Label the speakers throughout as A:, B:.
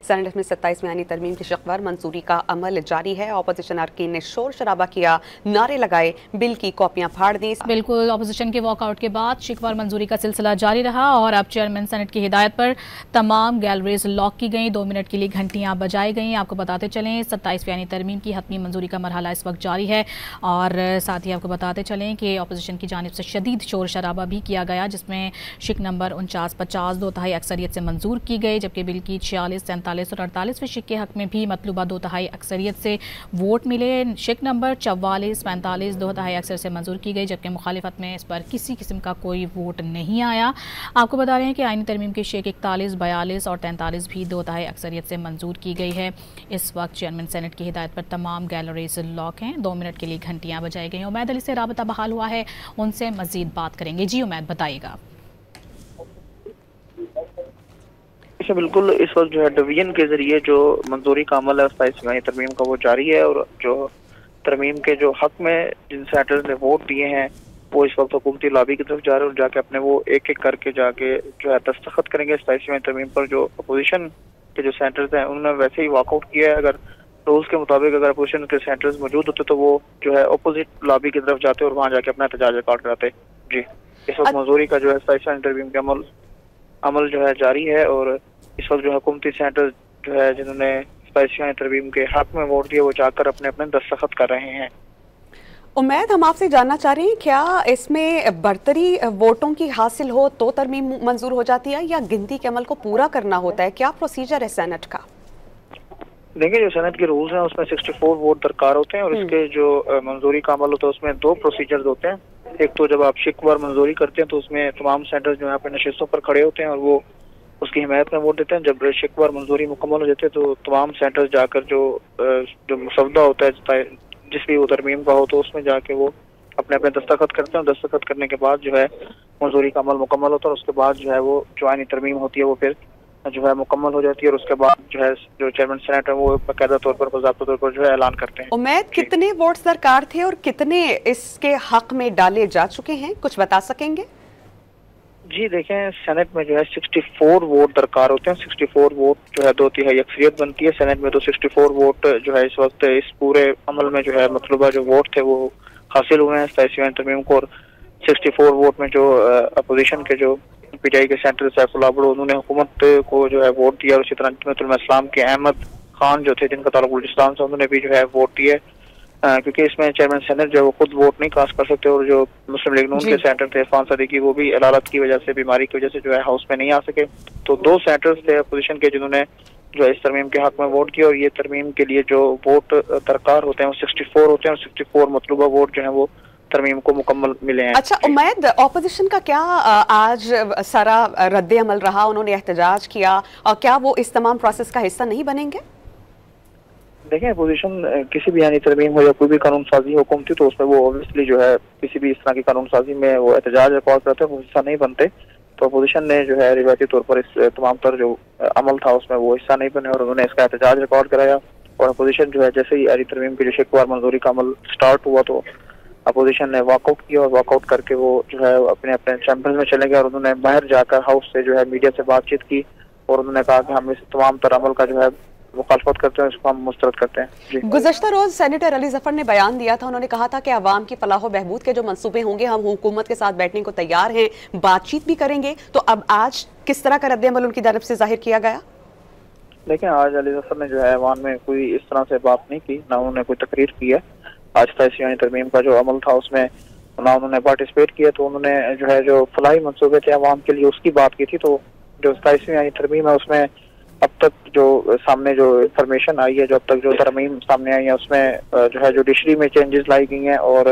A: Senate में 27वीं आईनी तरमीम की शिकवार मंजूरी का अमल जारी है। अपोजिशन अरकान ने शोर शराबा किया, नारे लगाए, बिल की कॉपियां फाड़ दी।
B: बिल्कुल, अपोजिशन के वॉकआउट के बाद शिकवार मंजूरी का सिलसिला जारी रहा और अब चेयरमैन सेनेट की हिदायत पर तमाम गैलरीज लॉक की गई। 2 मिनट के लिए घंटियां बजाई गई। आपको बताते चलें 27वीं आईनी तरमीम की हतमी मंजूरी का मरहला इस वक्त जारी है और साथ ही आपको बताते चलें कि अपोजिशन की जानिब से शदीद शोर शराबा भी किया गया, जिसमें शिक नंबर 49-50 दो तिहाई अक्सरियत से मंजूर की गई, जबकि बिल की 46, 43 और 48वें शिक के हक में भी मतलूबा दो तिहाई अक्सरियत से वोट मिले। शिक नंबर 44, 45 दो तिहाई अक्सर से मंजूर की गई, जबकि मुखालिफत में इस पर किसी किस्म का कोई वोट नहीं आया। आपको बता रहे हैं कि आईनी तरमीम के शिक 41, 42 और 43 भी दो तिहाई अक्सरियत से मंजूर की गई है। इस वक्त चेयरमैन सेनेट की हिदायत पर तमाम गैलरीज लॉक हैं। 2 मिनट के लिए घंटियां बजाई गई। उमैद अली से राबता बहाल हुआ है, उनसे मजीद बात करेंगे। जी उमैद, बताइएगा।
C: बिल्कुल, इस वक्त जो है डिवीजन के जरिए जो मंजूरी का अमल है 27वीं आईनी तरमीम का वो जारी है और जो तरमीम के जो हक में जिन सेनेटर्स ने वोट दिए हैं वो इस वक्त हुकूमती लॉबी की तरफ जा रहे हैं और जाके अपने वो एक एक करके जाके जो है दस्तखत करेंगे 27वीं आईनी तरमीम पर। जो अपोजिशन के जो सेनेटर्स हैं उन्होंने वैसे ही वॉकआउट किया है। अगर रूल्स के मुताबिक अगर अपोजिशन के सेनेटर्स मौजूद होते तो वो जो है अपोजिट लॉबी की तरफ जाते और वहाँ जाके अपना एहतजाज रिकॉर्ड कराते। जी, इस वक्त मंजूरी का जो है 27वीं आईनी तरमीम का अमल जो है जारी है और इस वक्त जो हुकूमती सेनेटर जो है जिन्होंने 27वीं आईनी तरमीम के हक में वोट दिया वो जाकर अपने अपने दस्तखत कर रहे हैं।
A: उमैद, हम आपसे जानना चाह रहे हैं क्या इसमें बरतरी वोटों की हासिल हो तो तरमीम मंजूर हो जाती है या गिनती के अमल को पूरा करना होता है? क्या प्रोसीजर है सेनेट का?
C: देखिए, जो सेनेट के रूल्स हैं उसमें 64 वोट दरकार होते हैं और इसके जो मंजूरी का अमल होता है उसमें 2 प्रोसीजर्स होते हैं। एक तो जब आप शिकवार मंजूरी करते हैं तो उसमें तमाम सेनेटर्स जो है अपने नशिस्तों पर खड़े होते हैं और वो उसकी हिमायत में वोट देते हैं। जब शिकवार मंजूरी मुकम्मल हो जाती है तो तमाम सेनेटर्स जाकर जो मसौदा होता है जिस भी वो तरमीम का हो तो उसमें जाके वो अपने अपने दस्तखत करते हैं। दस्तखत करने के बाद जो है मंजूरी का अमल मुकम्मल होता है और उसके बाद जो है वो जो आईनी तरमीम होती है वो फिर जो है मुकम्मल हो जाती है और उसके बाद जो है जो चेयरमैन सेनेट है वो बाकायदा तौर पर बाज़ाब्ता तौर पर जो है ऐलान करते हैं।
A: उमैद, कितने वोट्स दरकार थे और कितने इसके हक में डाले जा चुके हैं, कुछ बता सकेंगे?
C: जी देखें, सेनेट में जो है 64 वोट दरकार होते हैं। 64 वोट जो है दो तिहाई अक्सरियत बनती है सेनेट में, तो 64 वोट जो है इस वक्त इस पूरे अमल में जो है मतलूबा जो वोट थे वो हासिल हुए हैं 27वीं आईनी तरमीम को। और 64 वोट में जो अपोजिशन के जो पीटीआई के सेनेटर सैफुल्लाह भुट्टो उन्होंने हुकूमत को जो है वोट दिया और इसी तरह जमात इस्लाम के अहमद खान जो थे जिनका ताल्लुक बलूचिस्तान से उन्होंने भी जो है वोट दिए, क्योंकि इसमें चेयरमैन सेनेट जो है वो खुद वोट नहीं कास्ट कर सकते और जो मुस्लिम लीग नून के सेनेटर थे इरफान सदीकी वो भी अदालत की वजह से बीमारी की वजह से जो है हाउस में नहीं आ सके। तो 2 सेनेटर्स थे अपोजिशन के जिन्होंने जो है इस तरमीम के हक में वोट किया और ये तरमीम के लिए जो वोट दरकार होते हैं वो 64 होते हैं और 64 मतलूबा वोट जो है वो तरमीम को मुकम्मल मिले हैं।
A: अच्छा उमैद, ऑपोजिशन का क्या आज सारा रद्द अमल रहा? उन्होंने एहतजाज किया और क्या वो इस तमाम प्रोसेस का हिस्सा नहीं बनेंगे?
C: देखें, अपोजिशन किसी भी यानी तरमीम हो या कोई भी कानून साजी हुकूमती तो उसमें वो ऑब्वियसली जो है किसी भी इस तरह की कानून साजी में वो एहतजाज रिकॉर्ड करते हैं, वो हिस्सा नहीं बनते। तो अपोजिशन ने जो है रिवायती तौर पर इस तमाम तर जो अमल था उसमें वो हिस्सा नहीं बने और उन्होंने इसका एहतजाज रिकॉर्ड कराया। और अपोजिशन जो है जैसे ही यानी तरमीम की जो शिकवार मंजूरी का अमल स्टार्ट हुआ तो अपोजिशन ने वॉकआउट किया और वॉकआउट करके वो जो है अपने अपने चैम्बर्स में चले गए और उन्होंने बाहर जाकर हाउस से जो है मीडिया से बातचीत की और उन्होंने कहा कि हम इस तमाम तर अमल का जो है मुखालफत करते हैं, इसको हम मुस्तरद करते हैं।
A: गुज़श्ता रोज सेनेटर अली जफर ने बयान दिया था, उन्होंने कहा था कि अवाम की फलाह बहबूद के जो मंसूबे होंगे हम हुकूमत के साथ बैठने को तैयार हैं, बातचीत भी करेंगे। तो अब आज किस तरह का रद्द अमल उनकी तरफ से जाहिर किया गया?
C: लेकिन आज अली जफर ने जो है अवाम में कोई इस तरह से बात नहीं की, ना उन्होंने कोई तकरीर की है। आज 27वीं तरमीम का जो अमल था उसमें ना उन्होंने पार्टिसिपेट किया, तो उन्होंने जो है जो फलाही मंसूबे थे अवाम के लिए उसकी बात की थी। तो जो 27वीं तरमीम है उसमें अब तक जो सामने जो इंफॉर्मेशन आई है, जो अब तक जो तरमीम सामने आई है उसमें जो है जुडिशरी में चेंजेस लाई गई हैं और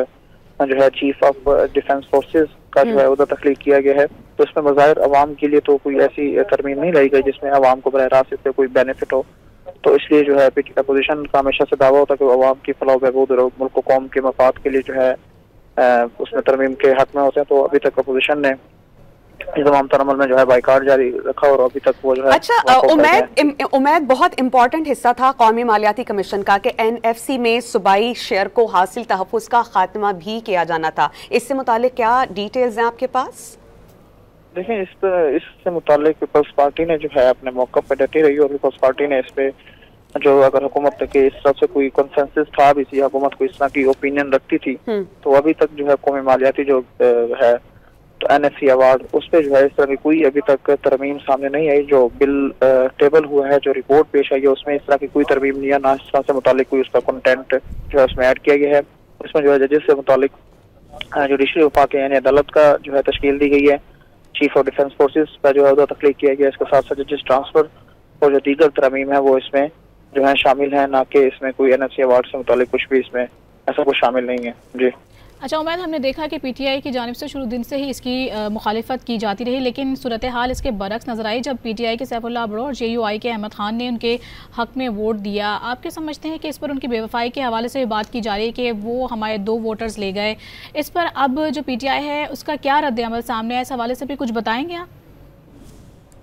C: जो है चीफ ऑफ डिफेंस फोर्सेस का जो है उधर तख्लीक किया गया है। तो इसमें बज़ाहिर अवाम के लिए तो कोई ऐसी तरमीम नहीं लाई गई जिसमें अवाम को बरह रास्त इससे कोई बेनिफिट हो। तो इसलिए जो है अपोजिशन का हमेशा से दावा होता है कि अवाम की फलाह बहबूद और मुल्क कौम के मफाद के लिए जो है उसमें तरमीम के हक में होते हैं। तो अभी तक अपोजिशन ने इस तमाम तरमल में जो है बाइकाट जारी रखा और अभी तक वो जो है।
A: अच्छा उमैद, बहुत इंपॉर्टेंट हिस्सा था कौमी मालियाती कमीशन का कि NFC में सूबाई शेयर को हासिल तहफ़्फ़ुज़ का खात्मा भी किया जाना था। इससे मुतालिक क्या डिटेल्स हैं आपके पास?
C: देखें, इससे मुताल्लिक पीपल्स पार्टी ने जो है अपने मौके पर डटी रही और पीपल्स पार्टी ने इस पे जो अगर हुकूमत के इस तरह से कोई कंसेंसस था भी, हुकूमत को इस तरह की ओपिनियन रखती थी तो अभी तक जो है कौमी मालियाती जो है तो NSC अवार्ड उस पर जो है इस तरह की कोई अभी तक तरमीम सामने नहीं आई। जो बिल टेबल हुआ है, जो रिपोर्ट पेश आई है, उसमें इस तरह की कोई तरमीम नहीं है, ना इस तरह से मुतालिक कोई उसका कंटेंट जो है उसमें ऐड किया गया है। उसमें जो है जजेस से मुतालिक जुडिशरी वफाक यानी अदालत का जो है तश्कील दी गई है, चीफ ऑफ डिफेंस फोर्सेस का जो है उहदा तख्लीक किया गया है। इसके साथ साथ जजेस ट्रांसफर और जो दीगर तरमीम है वो इसमें जो है शामिल है, ना कि इसमें कोई NSC अवार्ड से मुतालिक कुछ भी इसमें ऐसा कुछ शामिल नहीं है। जी
B: अच्छा उमैद, हमने देखा कि PTI की जानिब से शुरू दिन से ही इसकी मुखालिफत की जाती रही, लेकिन सूरत हाल इसके बरक्स नजर आई जब PTI के सैफुल्लाह अबरोर और JUI के अहमद खान ने उनके हक में वोट दिया। आप क्या समझते हैं कि इस पर उनकी बेवफाई के हवाले से बात की जा रही है कि वो हमारे 2 वोटर्स ले गए, इस पर अब जो PTI है उसका क्या रद्द-ए-अमल सामने है, इस हवाले से भी कुछ बताएंगे आप?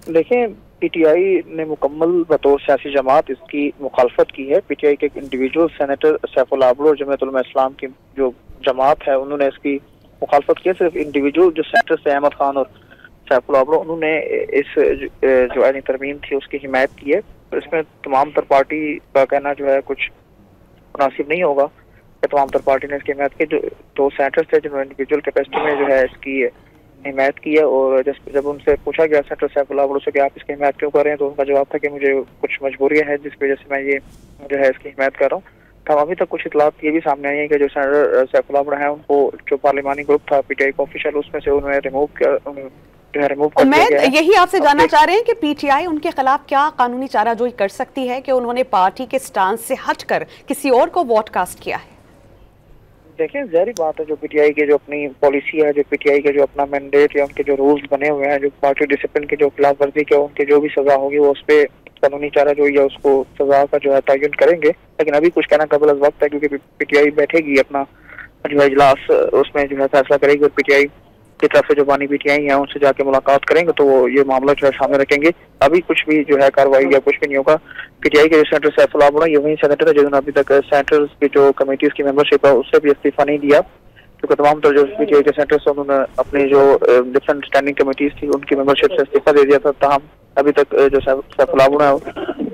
C: देखें, PTI ने मुकम्मल बतौर सियासी जमात इसकी मुखालफत की है। PTI के एक इंडिविजुअल सेनेटर सैफुल्लाह अबरोर जमीयत उलमा इस्लाम की जो जमात है उन्होंने इसकी मुखालफत की है। सिर्फ इंडिविजुअल जो सेनेटर से अहमद खान और सैफुल्लाह अबरोर उन्होंने इस जो आईनी तरमीम थी उसकी हिमायत की है। तो इसमें तमाम तर पार्टी का कहना जो है कुछ मुनासिब नहीं होगा कि तमाम तर पार्टी ने इसकी हिमायत की। जो 2 सेनेटर्स थे जिन्होंने इंडिविजुअल कैपेसिटी में जो है इसकी हिमायत की है, और जब उनसे पूछा गया सेनेटर सैफुल्लाह अबरोर से कि आप इसकी हिमायत क्यों कर रहे हैं, तो उनका जवाब था कि मुझे कुछ मजबूरियां हैं जिस वजह से मैं ये जो है इसकी हिमायत कर रहा हूँ। तो अभी तक कुछ इतलात ये भी सामने आई है कि जो सेनेटर सैफुल्लाह अबरोर है उनको जो पार्लिमानी ग्रुप था PTI का ऑफिशियल उसमें से उन्होंने रिमूव कर दिया गया है।
A: यही आपसे जानना चाह रहे हैं कि PTI उनके खिलाफ क्या कानूनी चाराजोई कर सकती है कि उन्होंने पार्टी के स्टांस से हटकर किसी और को वोट कास्ट किया है?
C: देखें, ज़ाहिर बात है जो PTI की जो अपनी पॉलिसी है, जो PTI के जो अपना मैंडेट या उनके जो रूल्स बने हुए हैं, जो पार्टी डिसिप्लिन की जो खिलाफ वर्जी के उनके जो भी सजा होगी वो उस पर कानूनी चारा जो है उसको सजा का जो है तयन करेंगे। लेकिन अभी कुछ कहना कबल वक्त है क्योंकि PTI बैठेगी अपना जो है इजलास, उसमें जो है फैसला करेगी और PTI की तरफ से जो बानी PTI है उनसे जाके मुलाकात करेंगे तो वो ये मामला जो है सामने रखेंगे। अभी कुछ भी जो है कार्रवाई या कुछ भी नहीं होगा। PTI के जो सेनेटर सैफुल्लाह अबरोर ये वही सेनेटर है जिन्होंने अभी तक सेनेटर्स की जो कमेटीज की मेंबरशिप है उससे भी इस्तीफा नहीं दिया, क्योंकि तमाम तर जो PTI के सेनेटर्स उन्होंने अपनी जो डिफरेंट स्टैंडिंग कमेटीज थी उनकी मेंबरशिप से इस्तीफा दे दिया था। तमाम अभी तक जो सैफुल्लाह अबरोर है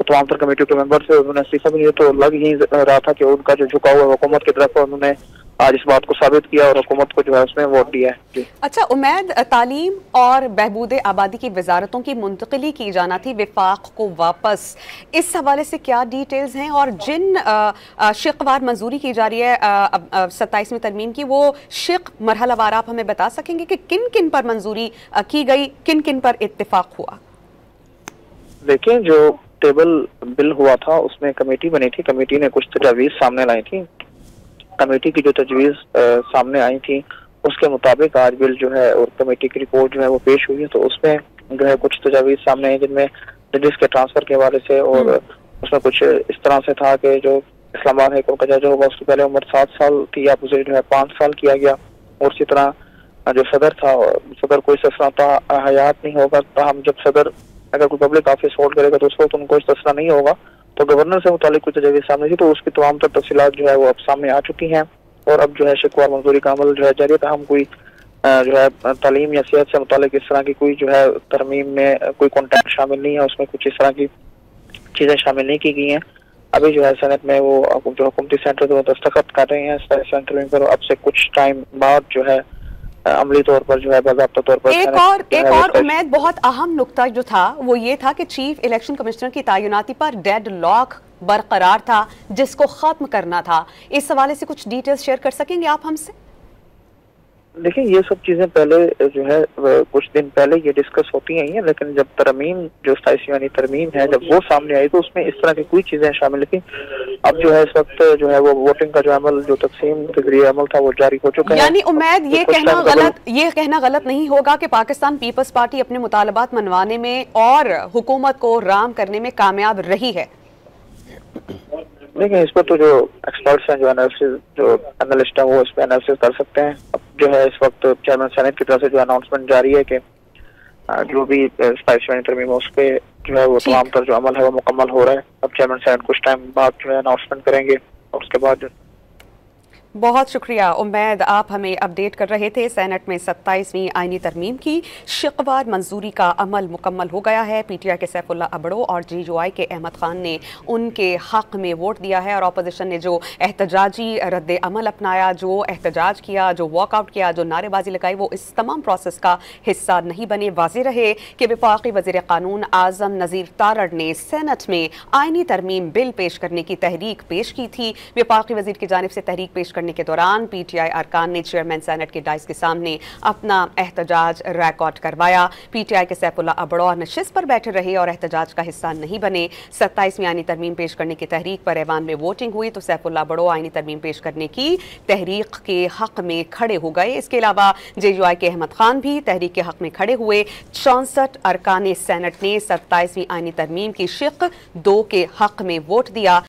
C: तमाम तर कमेटी के मेंबर से उन्होंने इस्तीफा भी दिया, तो लग ही रहा था कि उनका जो झुकाव है हुकूमत की तरफ उन्होंने आज इस बात को साबित किया और हुकूमत को जो है उसमें वोट दिया है।
A: अच्छा उमैद, तालीम और बहबूद आबादी की वजारतों की मुंतकिली की जाना थी विफाक को वापस, इस हवाले से क्या डिटेल्स हैं और जिन शिकवार मंजूरी की जा रही है 27वीं तरमीम की, वो शिक मरहलावार आप हमें बता सकेंगे कि किन किन पर मंजूरी की गई, किन किन पर इत्तेफाक हुआ?
C: देखिए, जो टेबल बिल हुआ था उसमें कमेटी बनी थी, कमेटी ने कुछ तजावीज़ सामने लाई थी। कमेटी की जो तजवीज़ सामने आई थी उसके मुताबिक आज बिल जो है और कमेटी की रिपोर्ट जो है वो पेश हुई है। तो उसमें जो है कुछ तजावीज़ सामने आई जिनमें जजेस के ट्रांसफर के हवाले से, और उसमें कुछ इस तरह से था कि जो इस्लामाबाद हाई कोर्ट का जज होगा उसकी पहले उम्र 7 साल थी, अब उसे जो है 5 साल किया गया। और इसी तरह जो सदर था, सदर कोई ससरा हयात नहीं होगा, हम जब सदर अगर कोई पब्लिक ऑफिस होल्ड करेगा तो उस वक्त उनको ससरा नहीं होगा। तो गवर्नर से मुतालिक कुछ तजवीज़ सामने थी, तो उसकी तमाम तर तफसीलात जो है वो अब सामने आ चुकी हैं और अब जो है शिकवा मंजूरी का अमल जो है जारी है। हम कोई जो है तालीम या सेहत से मुतालिक इस तरह की कोई जो है तरमीम में कोई कॉन्टेंट शामिल नहीं है, उसमें कुछ इस तरह की चीज़ें शामिल नहीं की गई हैं। अभी जो है सेनेट में वो जो हुकूमती सेंटर वो दस्तखत कर रहे हैं सेंटर में, अब से कुछ टाइम बाद जो है अमली तौर पर जो है बाज़ाब्ता तौर पर
A: एक और उम्मीद बहुत अहम नुक्ता जो था वो ये था कि चीफ इलेक्शन कमिश्नर की तैनाती पर डेड लॉक बरकरार था जिसको खत्म करना था। इस हवाले से कुछ डिटेल्स शेयर कर सकेंगे आप हमसे?
C: देखिए, ये सब चीजें पहले जो है कुछ दिन पहले ये डिस्कस होती आई हैं, लेकिन जब तरमीम जो 27वीं तरमीम है जब वो सामने आई तो उसमें इस तरह की कोई चीजें शामिल थी। अब जो है इस वक्त जो है वो वोटिंग का जो अमल जो तकसीम के जरिए अमल था वो जारी हो चुका है।
A: यानी उम्मीद ये कहना गलत नहीं होगा कि पाकिस्तान पीपल्स पार्टी अपने मुतालबात मनवाने में और हुकूमत को राम करने में कामयाब रही है।
C: देखिए, इस पर तो जो एक्सपर्ट्स हैं, जो एनालिस्ट हैं, वो इस पर एनालिसिस कर सकते हैं। अब जो है इस वक्त चेयरमैन सेनेट की तरफ से जो अनाउंसमेंट जारी है कि जो भी 27वीं तरमीम है उस पर जो है वो तमाम तर जो अमल है वो मुकम्मल हो रहा है। अब चेयरमैन सेनेट कुछ टाइम बाद जो है अनाउंसमेंट करेंगे और उसके बाद
A: बहुत शुक्रिया उम्मीद, आप हमें अपडेट कर रहे थे। सेनेट में 27वीं आईनी तरमीम की शिकवार मंजूरी का अमल मुकम्मल हो गया है। पीटीआई के सैफुल्ला अबड़ो और जेयूआई के अहमद खान ने उनके हक में वोट दिया है और अपोजिशन ने जो एहतजाजी रद्द अमल अपनाया, जो एहतजाज किया, जो वॉकआउट किया, जो नारेबाजी लगाई, वो इस तमाम प्रोसेस का हिस्सा नहीं बने। वाज़ेह रहे कि वफाकी वज़ीर कानून आज़म नज़ीर तारड़ ने सेनेट में आईनी तरमीम बिल पेश करने की तहरीक पेश की थी। वफाकी वज़ीर की जानिब से तहरीक पेश करने के दौरान पीटीआई अरकान ने चेयरमैन सेनेट के डाइस के सामने अपना एहतजाज रिकॉर्ड करवाया। पीटीआई के सैफुल्ला अबड़ो नशिस्त पर बैठे रहे और एहतजाज का हिस्सा नहीं बने। 27वीं आईनी तरमीम पेश करने की तहरीक पर ऐवान में वोटिंग हुई तो सैफुल्ला अबड़ो आईनी तरमीम पेश करने की तहरीक के हक में खड़े हो गए। इसके अलावा जेयूआई के अहमद खान भी तहरीक के हक में खड़े हुए। 64 अरकान सेनेट ने 27वीं आईनी तरमीम की शिक 2 के हक में वोट दिया।